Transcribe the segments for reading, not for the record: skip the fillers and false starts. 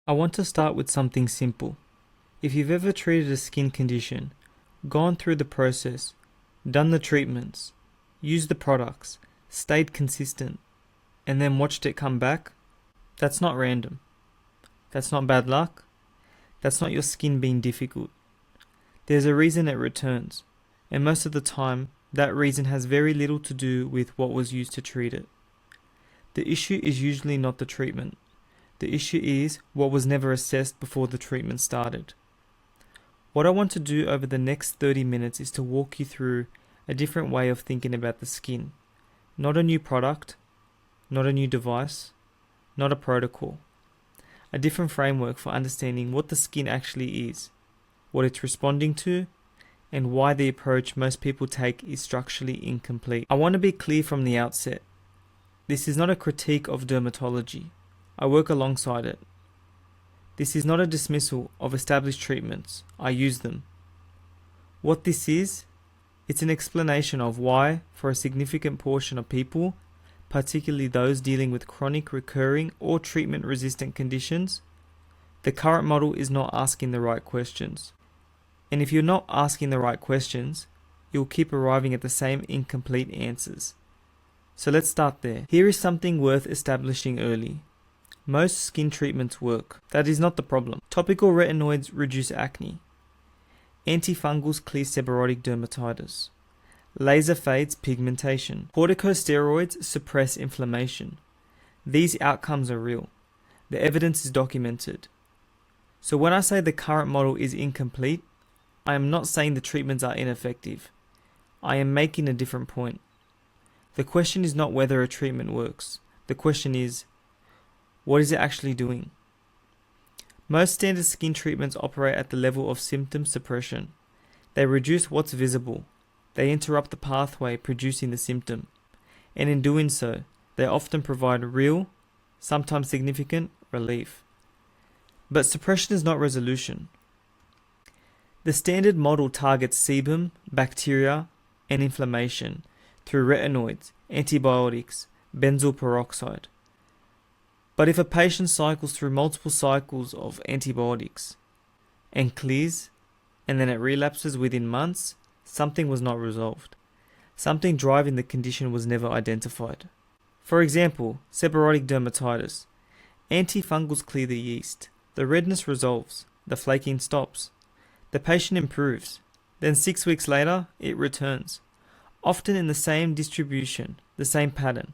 I want to start with something simple. If you've ever treated a skin condition, gone through the process, done the treatments, used the products, stayed consistent, and then watched it come back, that's not random. That's not bad luck. That's not your skin being difficult. There's a reason it returns, and most of the time, that reason has very little to do with what was used to treat it. The issue is usually not the treatment. The issue is what was never assessed before the treatment started. What I want to do over the next 30 minutes is to walk you through a different way of thinking about the skin. Not a new product, not a new device, not a protocol. A different framework for understanding what the skin actually is, what it's responding to, and why the approach most people take is structurally incomplete. I want to be clear from the outset. This is not a critique of dermatology. I work alongside it. This is not a dismissal of established treatments. I use them. What this is, it's an explanation of why, for a significant portion of people, particularly those dealing with chronic, recurring, or treatment-resistant conditions, the current model is not asking the right questions. And if you're not asking the right questions, you'll keep arriving at the same incomplete answers. So let's start there. Here is something worth establishing early. Most skin treatments work. That is not the problem. Topical retinoids reduce acne. Antifungals clear seborrhoeic dermatitis. Laser fades pigmentation. Corticosteroids suppress inflammation. These outcomes are real. The evidence is documented. So when I say the current model is incomplete, I am not saying the treatments are ineffective. I am making a different point. The question is not whether a treatment works. The question is, what is it actually doing? Most standard skin treatments operate at the level of symptom suppression. They reduce what's visible. They interrupt the pathway producing the symptom. And in doing so, they often provide real, sometimes significant, relief. But suppression is not resolution. The standard model targets sebum, bacteria, and inflammation through retinoids, antibiotics, benzoyl peroxide. But if a patient cycles through multiple cycles of antibiotics and clears, and then it relapses within months, something was not resolved. Something driving the condition was never identified. For example, seborrhoeic dermatitis. Antifungals clear the yeast. The redness resolves. The flaking stops. The patient improves. Then 6 weeks later, it returns. Often in the same distribution, the same pattern.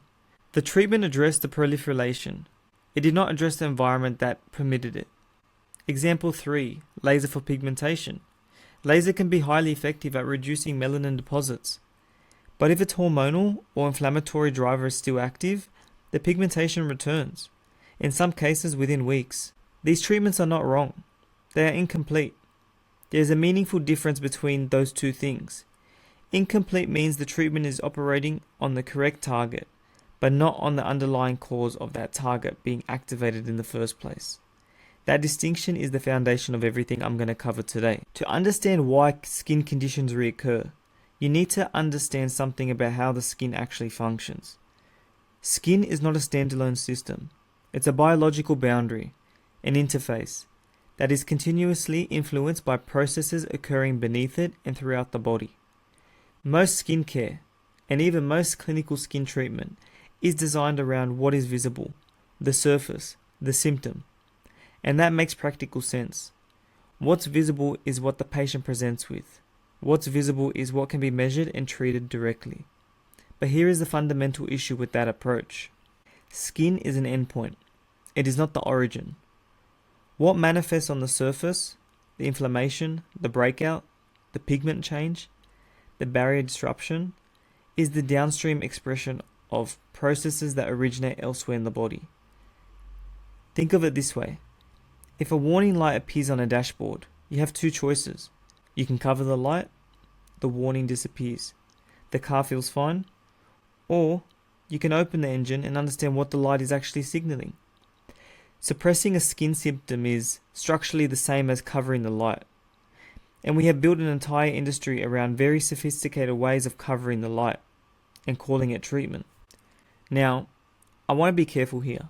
The treatment addressed the proliferation. It did not address the environment that permitted it. Example 3. Laser for pigmentation. Laser can be highly effective at reducing melanin deposits. But if its hormonal or inflammatory driver is still active, the pigmentation returns, in some cases within weeks. These treatments are not wrong. They are incomplete. There is a meaningful difference between those two things. Incomplete means the treatment is operating on the correct target, but not on the underlying cause of that target being activated in the first place. That distinction is the foundation of everything I'm going to cover today. To understand why skin conditions reoccur, you need to understand something about how the skin actually functions. Skin is not a standalone system. It's a biological boundary, an interface, that is continuously influenced by processes occurring beneath it and throughout the body. Most skincare, and even most clinical skin treatment, is designed around what is visible, the surface, the symptom. And that makes practical sense. What's visible is what the patient presents with. What's visible is what can be measured and treated directly. But here is the fundamental issue with that approach. Skin is an endpoint. It is not the origin. What manifests on the surface, the inflammation, the breakout, the pigment change, the barrier disruption, is the downstream expression of processes that originate elsewhere in the body. Think of it this way. If a warning light appears on a dashboard, you have two choices. You can cover the light, the warning disappears. The car feels fine. Or you can open the engine and understand what the light is actually signaling. Suppressing a skin symptom is structurally the same as covering the light. And we have built an entire industry around very sophisticated ways of covering the light and calling it treatment. Now, I want to be careful here.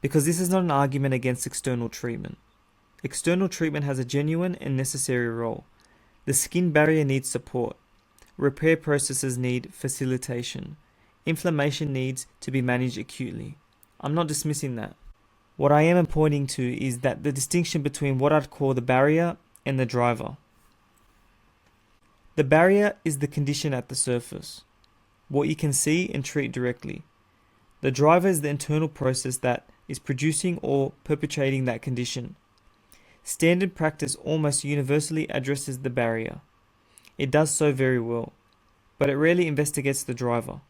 because this is not an argument against external treatment. External treatment has a genuine and necessary role. The skin barrier needs support. Repair processes need facilitation. Inflammation needs to be managed acutely. I'm not dismissing that. What I am pointing to is that the distinction between what I'd call the barrier and the driver. The barrier is the condition at the surface, what you can see and treat directly. The driver is the internal process that is producing or perpetuating that condition. Standard practice almost universally addresses the barrier. It does so very well, but it rarely investigates the driver.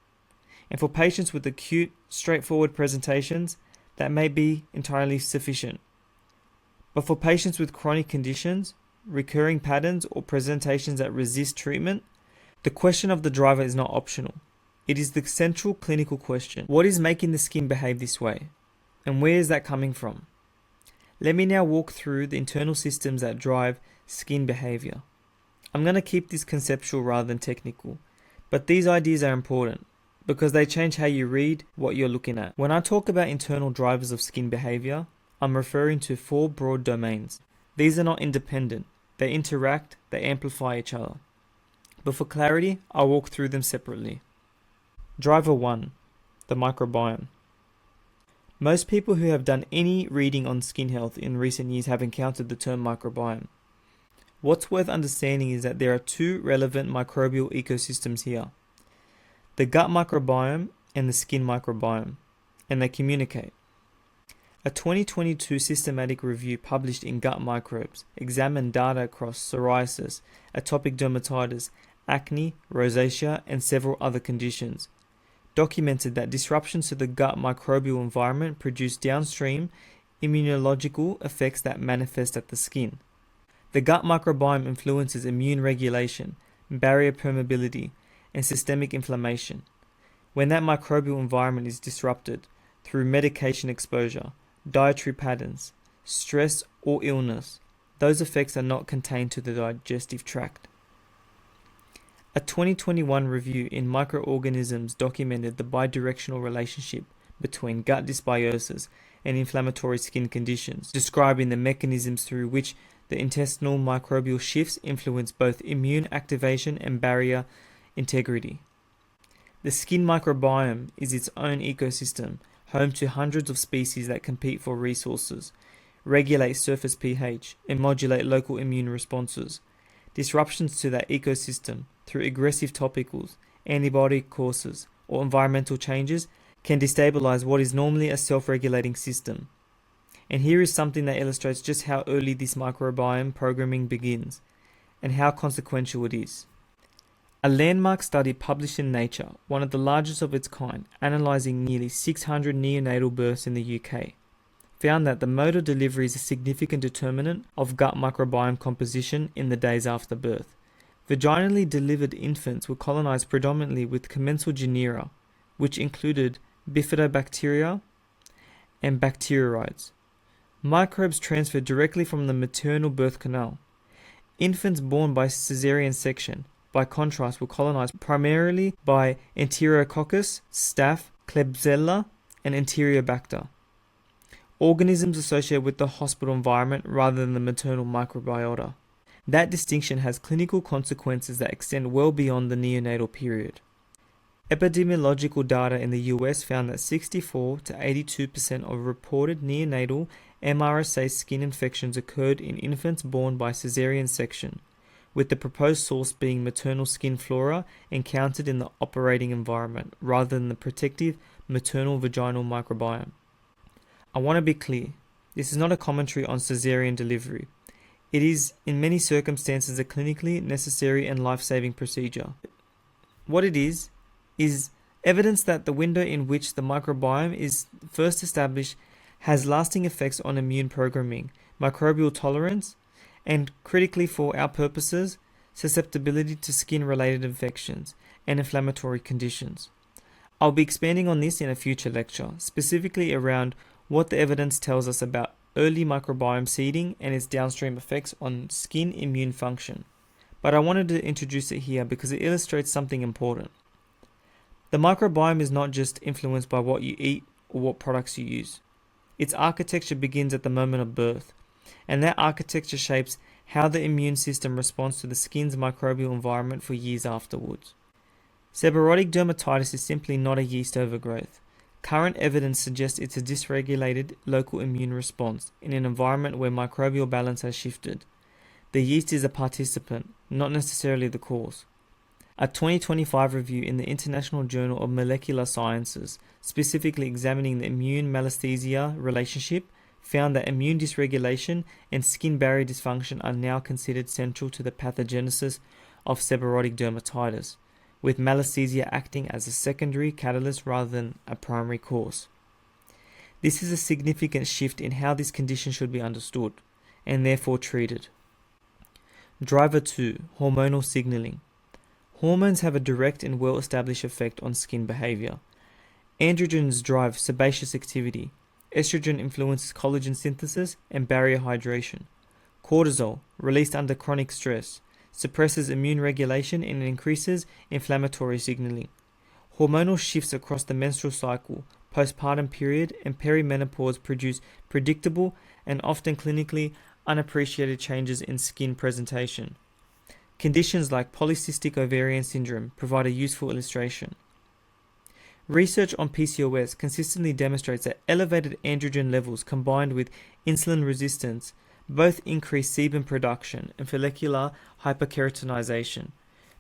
And for patients with acute, straightforward presentations, that may be entirely sufficient. But for patients with chronic conditions, recurring patterns, or presentations that resist treatment, the question of the driver is not optional. It is the central clinical question. What is making the skin behave this way? And where is that coming from? Let me now walk through the internal systems that drive skin behavior. I'm going to keep this conceptual rather than technical, but these ideas are important because they change how you read what you're looking at. When I talk about internal drivers of skin behavior, I'm referring to 4 broad domains. These are not independent. They interact, they amplify each other. But for clarity, I'll walk through them separately. Driver 1, the microbiome. Most people who have done any reading on skin health in recent years have encountered the term microbiome. What's worth understanding is that there are 2 relevant microbial ecosystems here: the gut microbiome and the skin microbiome, and they communicate. A 2022 systematic review published in Gut Microbes examined data across psoriasis, atopic dermatitis, acne, rosacea, and several other conditions, documented that disruptions to the gut microbial environment produce downstream immunological effects that manifest at the skin. The gut microbiome influences immune regulation, barrier permeability, and systemic inflammation. When that microbial environment is disrupted through medication exposure, dietary patterns, stress, or illness, those effects are not contained to the digestive tract. A 2021 review in Microorganisms documented the bidirectional relationship between gut dysbiosis and inflammatory skin conditions, describing the mechanisms through which the intestinal microbial shifts influence both immune activation and barrier integrity. The skin microbiome is its own ecosystem, home to hundreds of species that compete for resources, regulate surface pH, and modulate local immune responses. Disruptions to that ecosystem through aggressive topicals, antibiotic courses, or environmental changes can destabilize what is normally a self-regulating system. And here is something that illustrates just how early this microbiome programming begins, and how consequential it is. A landmark study published in Nature, one of the largest of its kind, analysing nearly 600 neonatal births in the UK, found that the mode of delivery is a significant determinant of gut microbiome composition in the days after birth. Vaginally delivered infants were colonised predominantly with commensal genera, which included bifidobacteria and bacteroides. Microbes transferred directly from the maternal birth canal. Infants born by caesarean section, by contrast, were colonized primarily by Enterococcus, Staph, Klebsiella, and Enterobacter, organisms associated with the hospital environment rather than the maternal microbiota. That distinction has clinical consequences that extend well beyond the neonatal period. Epidemiological data in the US found that 64 to 82% of reported neonatal MRSA skin infections occurred in infants born by caesarean section, with the proposed source being maternal skin flora encountered in the operating environment rather than the protective maternal vaginal microbiome. I want to be clear, this is not a commentary on caesarean delivery. It is, in many circumstances, a clinically necessary and life-saving procedure. What it is evidence that the window in which the microbiome is first established has lasting effects on immune programming, microbial tolerance, and, critically for our purposes, susceptibility to skin-related infections and inflammatory conditions. I'll be expanding on this in a future lecture, specifically around what the evidence tells us about early microbiome seeding and its downstream effects on skin immune function. But I wanted to introduce it here because it illustrates something important. The microbiome is not just influenced by what you eat or what products you use. Its architecture begins at the moment of birth, and that architecture shapes how the immune system responds to the skin's microbial environment for years afterwards. Seborrhoeic dermatitis is simply not a yeast overgrowth. Current evidence suggests it's a dysregulated local immune response in an environment where microbial balance has shifted. The yeast is a participant, not necessarily the cause. A 2025 review in the International Journal of Molecular Sciences, specifically examining the immune-melasthesia relationship, found that immune dysregulation and skin barrier dysfunction are now considered central to the pathogenesis of seborrhoeic dermatitis, with melasthesia acting as a secondary catalyst rather than a primary cause. This is a significant shift in how this condition should be understood, and therefore treated. Driver 2. Hormonal signaling. Hormones have a direct and well-established effect on skin behavior. Androgens drive sebaceous activity. Estrogen influences collagen synthesis and barrier hydration. Cortisol, released under chronic stress, suppresses immune regulation and increases inflammatory signaling. Hormonal shifts across the menstrual cycle, postpartum period, and perimenopause produce predictable and often clinically unappreciated changes in skin presentation. Conditions like polycystic ovarian syndrome provide a useful illustration. Research on PCOS consistently demonstrates that elevated androgen levels combined with insulin resistance both increase sebum production and follicular hyperkeratinization,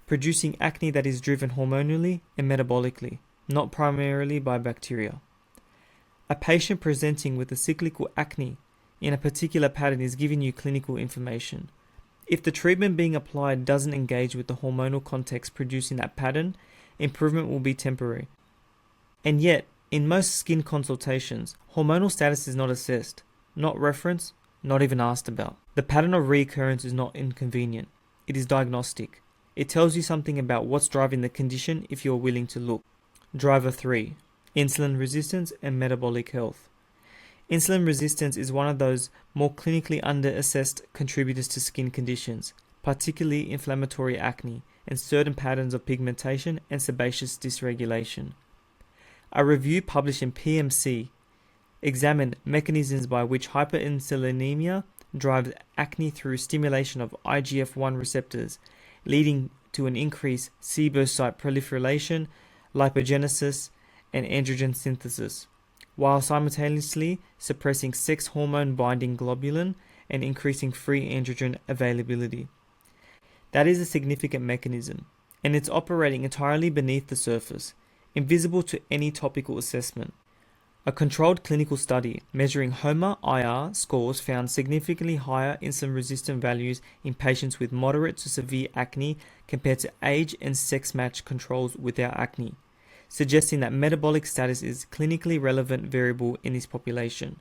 producing acne that is driven hormonally and metabolically, not primarily by bacteria. A patient presenting with a cyclical acne in a particular pattern is giving you clinical information. If the treatment being applied doesn't engage with the hormonal context producing that pattern, improvement will be temporary. And yet, in most skin consultations, hormonal status is not assessed, not referenced, not even asked about. The pattern of reoccurrence is not inconvenient. It is diagnostic. It tells you something about what's driving the condition if you're willing to look. Driver 3. Insulin resistance and metabolic health. Insulin resistance is one of those more clinically under-assessed contributors to skin conditions, particularly inflammatory acne and certain patterns of pigmentation and sebaceous dysregulation. A review published in PMC examined mechanisms by which hyperinsulinemia drives acne through stimulation of IGF-1 receptors, leading to an increased sebocyte proliferation, lipogenesis, and androgen synthesis, while simultaneously suppressing sex hormone binding globulin and increasing free androgen availability. That is a significant mechanism, and it's operating entirely beneath the surface, invisible to any topical assessment. A controlled clinical study measuring HOMA-IR scores found significantly higher insulin-resistant values in patients with moderate to severe acne compared to age and sex-matched controls without acne, suggesting that metabolic status is a clinically relevant variable in this population.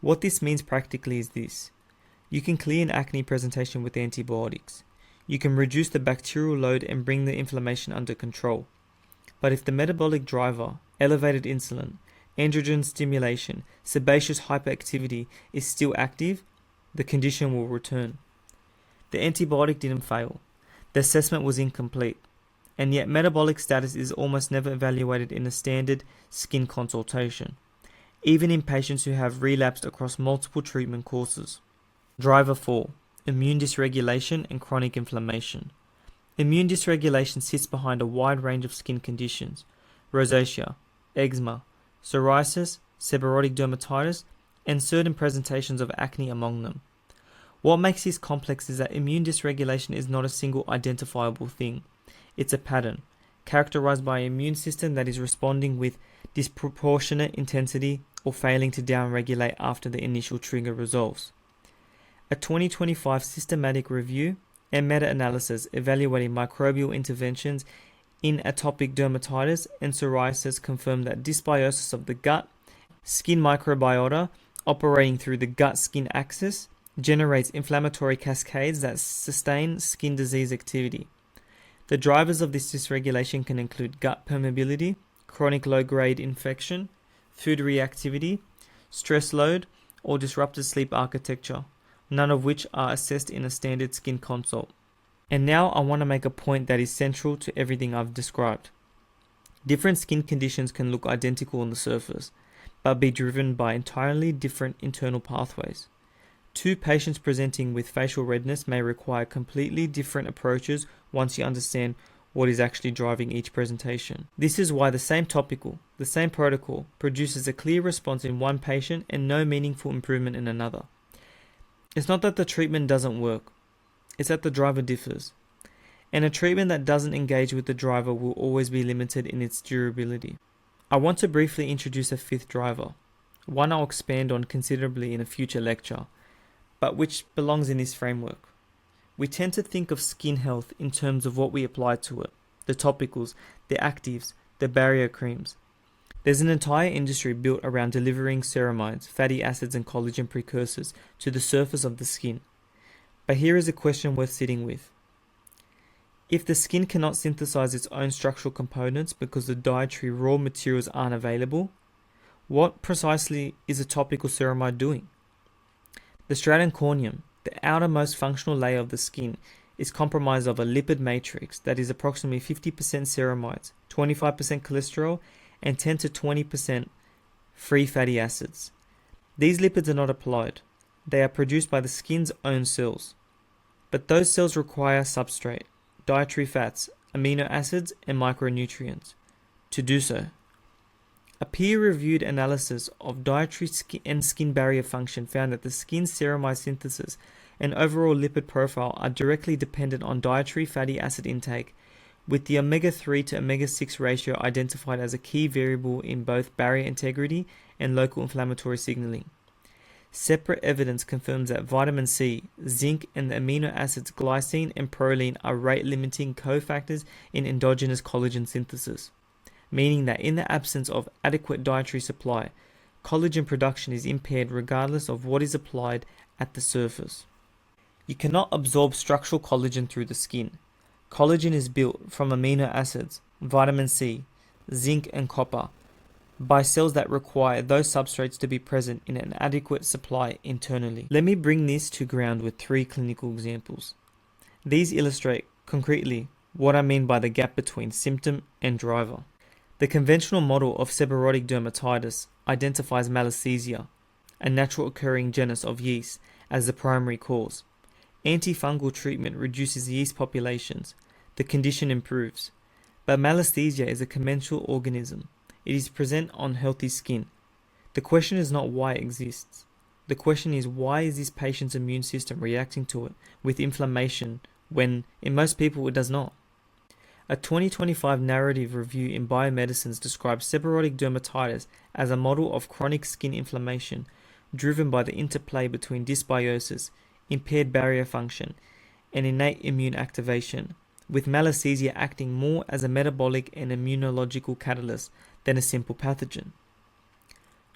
What this means practically is this. You can clear an acne presentation with antibiotics. You can reduce the bacterial load and bring the inflammation under control. But if the metabolic driver, elevated insulin, androgen stimulation, sebaceous hyperactivity is still active, the condition will return. The antibiotic didn't fail. The assessment was incomplete. And yet metabolic status is almost never evaluated in a standard skin consultation, even in patients who have relapsed across multiple treatment courses. Driver 4. Immune dysregulation and chronic inflammation. Immune dysregulation sits behind a wide range of skin conditions: rosacea, eczema, psoriasis, seborrhoeic dermatitis, and certain presentations of acne among them. What makes this complex is that immune dysregulation is not a single identifiable thing. It's a pattern, characterized by an immune system that is responding with disproportionate intensity or failing to downregulate after the initial trigger resolves. A 2025 systematic review and meta-analysis evaluating microbial interventions in atopic dermatitis and psoriasis confirmed that dysbiosis of the gut, skin microbiota operating through the gut-skin axis, generates inflammatory cascades that sustain skin disease activity. The drivers of this dysregulation can include gut permeability, chronic low-grade infection, food reactivity, stress load, or disrupted sleep architecture, none of which are assessed in a standard skin consult. And now I want to make a point that is central to everything I've described. Different skin conditions can look identical on the surface, but be driven by entirely different internal pathways. Two patients presenting with facial redness may require completely different approaches once you understand what is actually driving each presentation. This is why the same topical, the same protocol, produces a clear response in one patient and no meaningful improvement in another. It's not that the treatment doesn't work, it's that the driver differs. And a treatment that doesn't engage with the driver will always be limited in its durability. I want to briefly introduce a fifth driver, one I'll expand on considerably in a future lecture, but which belongs in this framework. We tend to think of skin health in terms of what we apply to it, the topicals, the actives, the barrier creams. There's an entire industry built around delivering ceramides, fatty acids and collagen precursors to the surface of the skin. But here is a question worth sitting with. If the skin cannot synthesize its own structural components because the dietary raw materials aren't available, what precisely is a topical ceramide doing? The stratum corneum, the outermost functional layer of the skin, is comprised of a lipid matrix that is approximately 50% ceramides, 25% cholesterol, and 10 to 20% free fatty acids. These lipids are not applied. They are produced by the skin's own cells. But those cells require substrate, dietary fats, amino acids, and micronutrients to do so. A peer-reviewed analysis of dietary and skin barrier function found that the skin's ceramide synthesis and overall lipid profile are directly dependent on dietary fatty acid intake, with the omega-3 to omega-6 ratio identified as a key variable in both barrier integrity and local inflammatory signaling. Separate evidence confirms that vitamin C, zinc, and the amino acids glycine and proline are rate-limiting cofactors in endogenous collagen synthesis, meaning that in the absence of adequate dietary supply, collagen production is impaired regardless of what is applied at the surface. You cannot absorb structural collagen through the skin. Collagen is built from amino acids, vitamin C, zinc, and copper, by cells that require those substrates to be present in an adequate supply internally. Let me bring this to ground with 3 clinical examples. These illustrate concretely what I mean by the gap between symptom and driver. The conventional model of seborrhoeic dermatitis identifies Melasma, a natural occurring genus of yeast, as the primary cause. Antifungal treatment reduces yeast populations. The condition improves. But Melasma is a commensal organism. It is present on healthy skin. The question is not why it exists. The question is, why is this patient's immune system reacting to it with inflammation when in most people it does not? A 2025 narrative review in Biomedicines describes seborrhoeic dermatitis as a model of chronic skin inflammation driven by the interplay between dysbiosis, impaired barrier function, and innate immune activation, with Melasma acting more as a metabolic and immunological catalyst than a simple pathogen.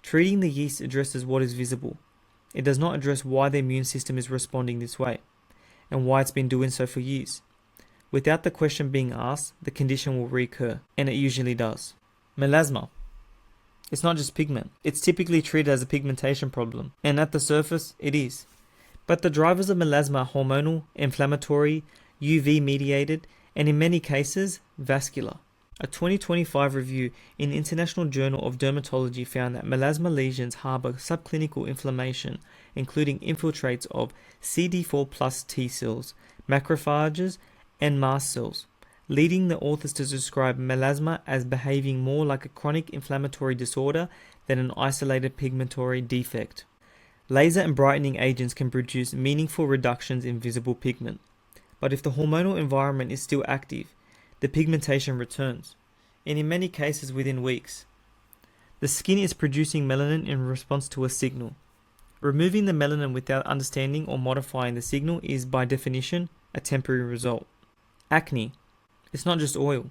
Treating the yeast addresses what is visible. It does not address why the immune system is responding this way, and why it's been doing so for years. Without the question being asked, the condition will recur, and it usually does. Melasma. It's not just pigment. It's typically treated as a pigmentation problem, and at the surface, it is. But the drivers of melasma are hormonal, inflammatory, UV mediated, and in many cases, vascular. A 2025 review in the International Journal of Dermatology found that melasma lesions harbor subclinical inflammation, including infiltrates of CD4 plus T cells, macrophages, and mast cells, leading the authors to describe melasma as behaving more like a chronic inflammatory disorder than an isolated pigmentary defect. Laser and brightening agents can produce meaningful reductions in visible pigment, but if the hormonal environment is still active, the pigmentation returns, and in many cases within weeks. The skin is producing melanin in response to a signal. Removing the melanin without understanding or modifying the signal is, by definition, a temporary result. Acne. It's not just oil.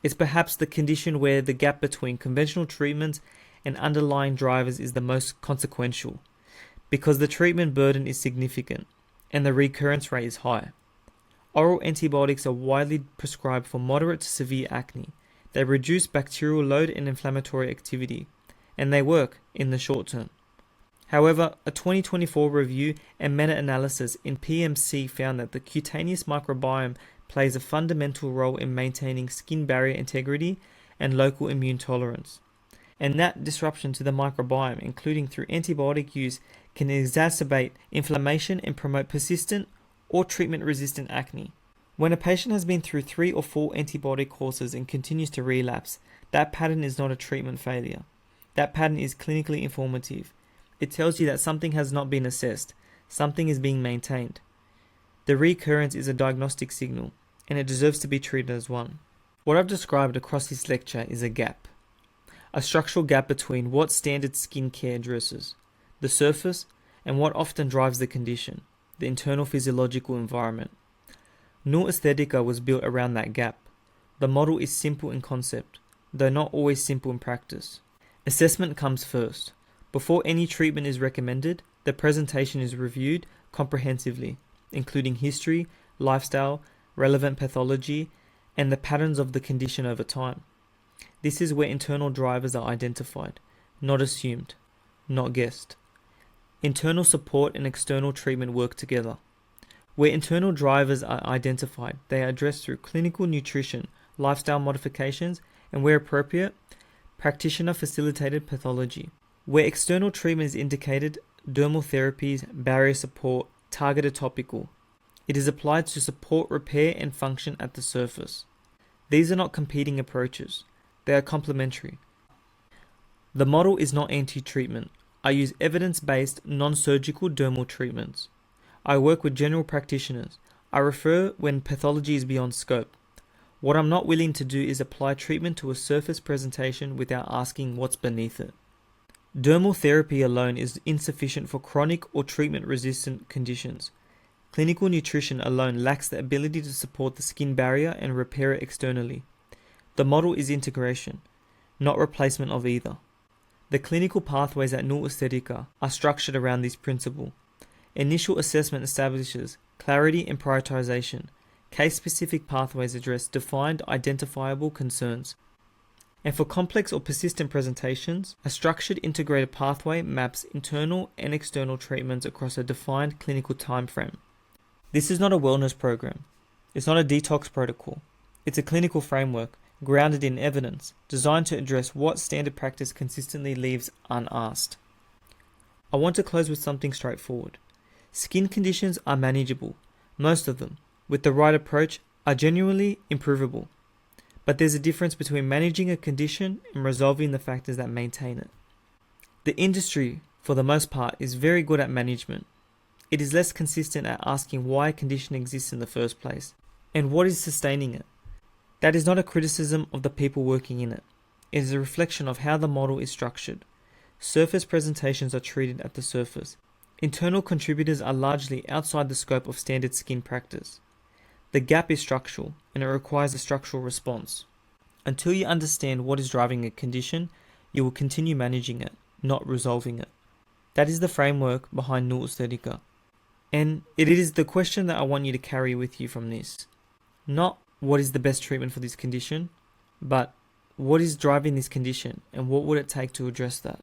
It's perhaps the condition where the gap between conventional treatments and underlying drivers is the most consequential, because the treatment burden is significant and the recurrence rate is high. Oral antibiotics are widely prescribed for moderate to severe acne. They reduce bacterial load and inflammatory activity, and they work in the short term. However, a 2024 review and meta-analysis in PMC found that the cutaneous microbiome plays a fundamental role in maintaining skin barrier integrity and local immune tolerance. and that disruption to the microbiome, including through antibiotic use, can exacerbate inflammation and promote persistent or treatment-resistant acne. When a patient has been through 3 or 4 antibiotic courses and continues to relapse, that pattern is not a treatment failure. That pattern is clinically informative. It tells you that something has not been assessed, something is being maintained. The recurrence is a diagnostic signal, and it deserves to be treated as one. What I've described across this lecture is a gap. A structural gap between what standard skincare addresses, the surface, and what often drives the condition, the internal physiological environment. NourAesthetica was built around that gap. The model is simple in concept, though not always simple in practice. Assessment comes first. Before any treatment is recommended, the presentation is reviewed comprehensively, including history, lifestyle, relevant pathology, and the patterns of the condition over time. This is where internal drivers are identified, not assumed, not guessed. Internal support and external treatment work together. Where internal drivers are identified, they are addressed through clinical nutrition, lifestyle modifications, and where appropriate, practitioner-facilitated pathology. Where external treatment is indicated, dermal therapies, barrier support, targeted topical. It is applied to support repair and function at the surface. These are not competing approaches. They are complementary. The model is not anti-treatment. I use evidence-based, non-surgical dermal treatments. I work with general practitioners. I refer when pathology is beyond scope. What I'm not willing to do is apply treatment to a surface presentation without asking what's beneath it. Dermal therapy alone is insufficient for chronic or treatment-resistant conditions. Clinical nutrition alone lacks the ability to support the skin barrier and repair it externally. The model is integration, not replacement of either. The clinical pathways at NourAesthetica are structured around this principle. Initial assessment establishes clarity and prioritization. Case-specific pathways address defined, identifiable concerns. And for complex or persistent presentations, a structured integrated pathway maps internal and external treatments across a defined clinical time frame. This is not a wellness program. It's not a detox protocol. It's a clinical framework grounded in evidence, designed to address what standard practice consistently leaves unasked. I want to close with something straightforward. Skin conditions are manageable. Most of them, with the right approach, are genuinely improvable. But there's a difference between managing a condition and resolving the factors that maintain it. The industry, for the most part, is very good at management. It is less consistent at asking why a condition exists in the first place, and what is sustaining it. That is not a criticism of the people working in it. It is a reflection of how the model is structured. Surface presentations are treated at the surface. Internal contributors are largely outside the scope of standard skin practice. The gap is structural, and it requires a structural response. Until you understand what is driving a condition, you will continue managing it, not resolving it. That is the framework behind NourAesthetica. And it is the question that I want you to carry with you from this. Not what is the best treatment for this condition, but what is driving this condition and what would it take to address that?